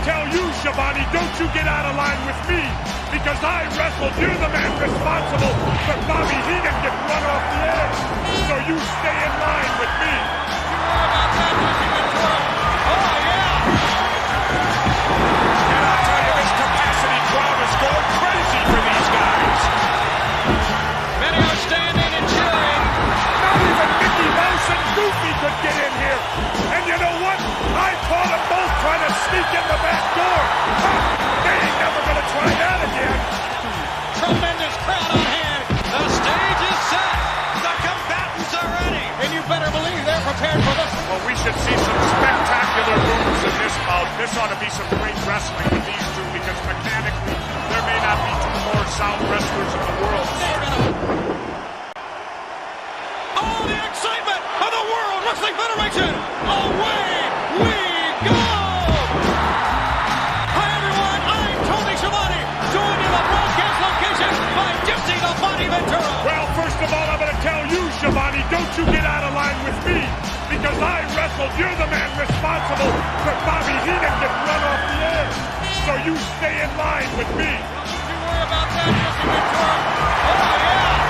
tell you, Shivani, don't you get out of line with me, because I wrestled. You're the man responsible for Bobby Heenan getting run off the edge. So you stay in line with me. You know about that, Jesse Ventura? Oh, yeah. And I'll tell you, this capacity crowd is going crazy for these guys. Many are standing and cheering. Not even Mickey Mouse and Goofy could get in here. And you know what? I caught them both trying to sneak in the back door. They ain't never going to try that again. Tremendous crowd on hand. The stage is set. The combatants are ready. And you better believe they're prepared for this. Well, we should see some spectacular moves in this bout. This ought to be some great wrestling with these two, because mechanically, there may not be two more sound wrestlers in the world. Oh, the excitement of the World Wrestling Federation. Away we go. Hi, everyone. I'm Tony Schiavone, joined in the broadcast location by Jesse the Body Ventura. Well, first of all, I'm going to tell you, Shivani, don't you get out of line with me, because I wrestled. You're the man responsible for Bobby Heenan getting run off the edge. So you stay in line with me. Don't you worry about that, Jesse Ventura. Oh, yeah.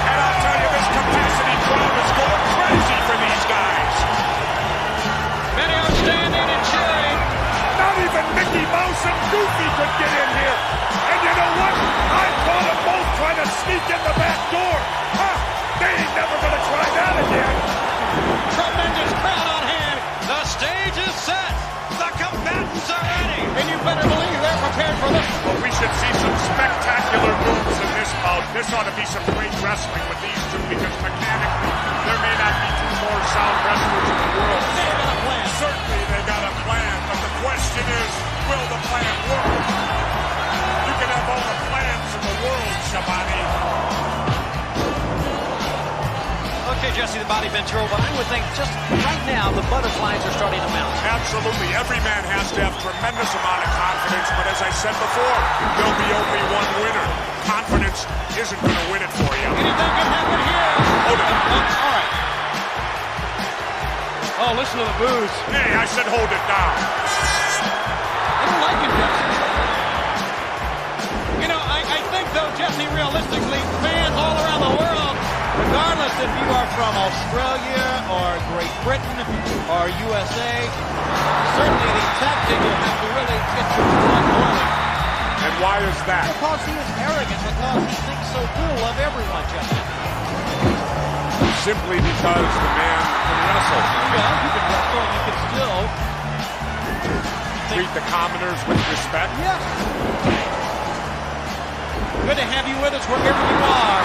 And I'll tell you, this capacity crowd is going crazy for these guys. Many are standing and cheering. Not even Mickey Mouse and Goofy could get in here. And you know what? I caught them both trying to sneak in the back door. They ain't never going to try that again. Tremendous crowd on hand. The stage is set. The combatants are ready. And you better believe they're prepared for this. Well, we should see some spectacular moves in this bout. This ought to be some great wrestling with these two, because mechanically, there may not be two more sound wrestlers in the world. They got a plan. Certainly they got a plan, but the question is, will the plan work? You can have all the plans in the world, Shabani. Okay, Jesse the Body Ventura, but I would think just right now the butterflies are starting to mount. Absolutely. Every man has to have tremendous amount of confidence, but as I said before, there'll be only one winner. Confidence isn't going to win it for you. Anything can happen here. Hold it. All right. Oh, listen to the boos. Hey, I said hold it down. I don't like it, Jesse. You know, I think, though, Jesse, realistically, fans all around the world, regardless if you are from Australia or Great Britain or USA, certainly the tactic will have to really get your blood boiling. And why is that? Because he is arrogant, because he thinks so little of everyone, Jesse. Simply because the man can wrestle. Yeah, you can wrestle and you can still treat the commoners with respect. Yes. Good to have you with us wherever you are.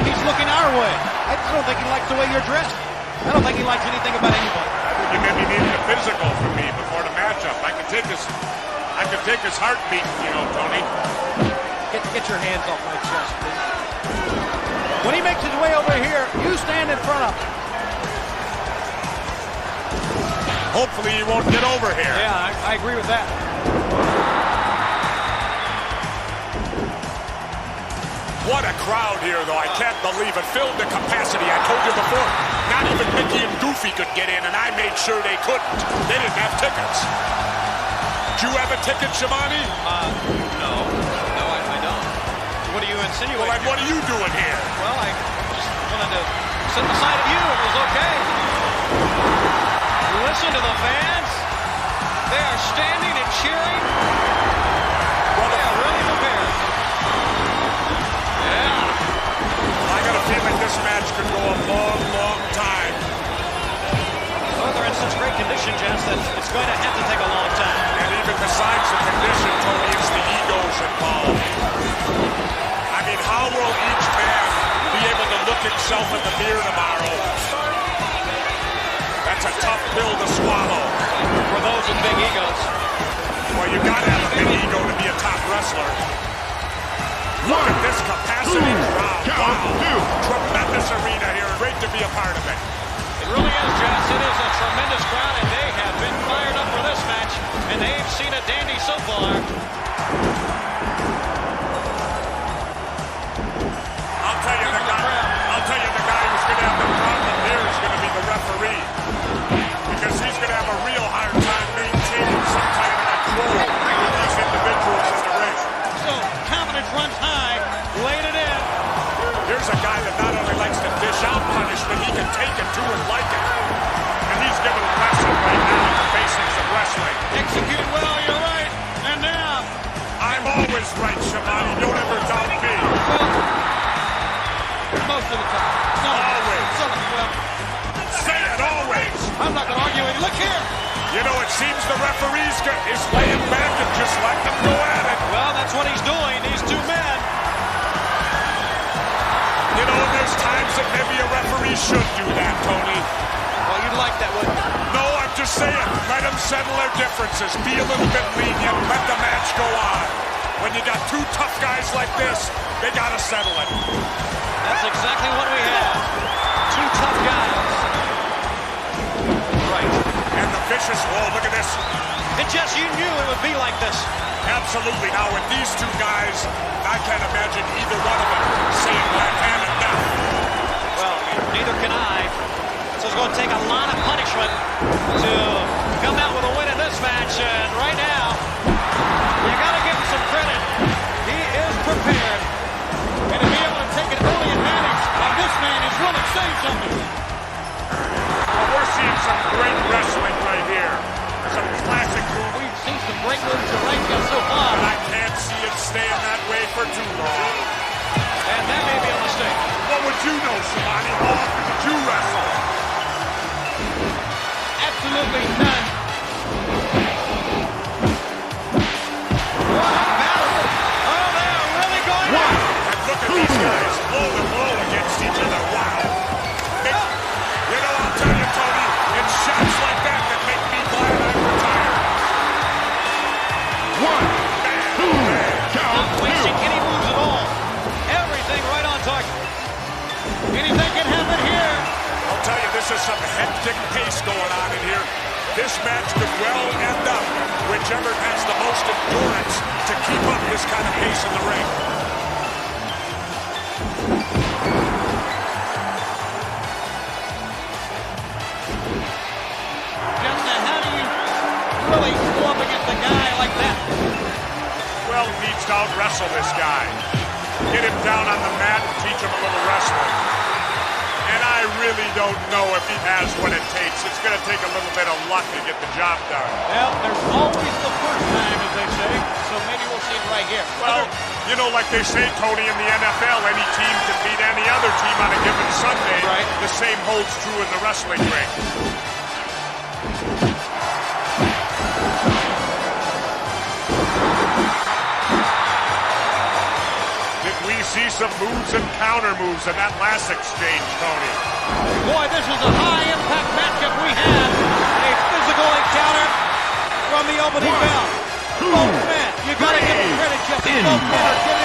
He's looking our way. I just don't think he likes the way you're dressed. I don't think he likes anything about anybody. I think you maybe needed a physical from me before the matchup. I could take his heartbeat, you know, Tony. Get your hands off my chest, please. When he makes his way over here, you stand in front of him. Hopefully he won't get over here. Yeah, I agree with that. What a crowd here, though. I can't believe it. Filled the capacity. I told you before, not even Mickey and Goofy could get in, and I made sure they couldn't. They didn't have tickets. Do you have a ticket, Shivani? No, I don't. What are you insinuating? Well, then what are you doing here? Well, I just wanted to sit beside of you. It was okay. Listen to the fans. They are standing and cheering. Well, they are really prepared. Yeah. I got a feeling this match could go a long, long time. Well, they're in such great condition, Jess, that it's going to have to take a long time. And even besides the condition, Tony, it's the egos involved. I mean, how will each man be able to look himself in the mirror tomorrow? That's a tough pill to swallow. For those with big egos. Well, you gotta have a big ego to be a top wrestler. Look at this capacity crowd. Wow. Tremendous arena here. Great to be a part of it. It really is, Jess. It is a tremendous crowd, and they have been fired up for this match, and they've seen a dandy so far. I'll tell you the guy who's going to have the problem here is going to be the referee, because he's going to have a real hard time a guy that not only likes to dish out punishment, he can take it to and like it. And he's giving a lesson right now in the basics of wrestling. Execute well, you're right. And now, I'm always right, Shimani. Don't ever doubt me. most of the time. No, always. Well, say it always. I'm not going to argue with you. Look here. You know, it seems the referee's is laying back and just let them go at it. Well, that's what he's doing. These two men. You know, there's times that maybe a referee should do that, Tony. Well, you'd like that, wouldn't you? No, I'm just saying, let them settle their differences. Be a little bit lenient. Let the match go on. When you got two tough guys like this, they got to settle it. That's exactly what we have. Two tough guys. Right. And the vicious wall, look at this. And Jess, you knew it would be like this. Absolutely. Now, with these two guys, I can't imagine either one of them saying, I've had enough. Well, neither can I. So it's going to take a lot of punishment to come out with a win in this match. And right now, you got to give him some credit. He is prepared. And to be able to take an early advantage of this man is really saying something. Well, we're seeing some great wrestling right here. Some classic moves. We've seen some great moves to right now so far. But I can't see it staying that way for too long. And that may be a mistake. What would you know, Shimani? How often did you wrestle? Absolutely none. What a battle. Oh, they're really going on. And look at these guys, blow to blow against each other. Wow. You know, I'll tell you, Tony, it's shots like that that make me glad I'm retired. One, two, Not wasting any moves at all. Everything right on target. Anything can happen here. I'll tell you, this is some hectic pace going on in here. This match could well end up whichever has the most endurance to keep up this kind of pace in the ring. Just how do you really go up against a guy like that? Well, needs to out-wrestle this guy. Get him down on the mat and teach him a little wrestling. And I really don't know if he has what it takes. It's going to take a little bit of luck to get the job done. Well, there's always the first time, as they say, so maybe we'll see it right here. Well, you know, like they say, Tony, in the NFL, any team can beat any other team on a given Sunday. Right. The same holds true in the wrestling ring. Did we see some moves and counter moves in that last exchange, Tony? Boy, this is a high-impact matchup we have. A physical encounter from the opening bell. Both men, you got to give them credit, Jeff. Both men are giving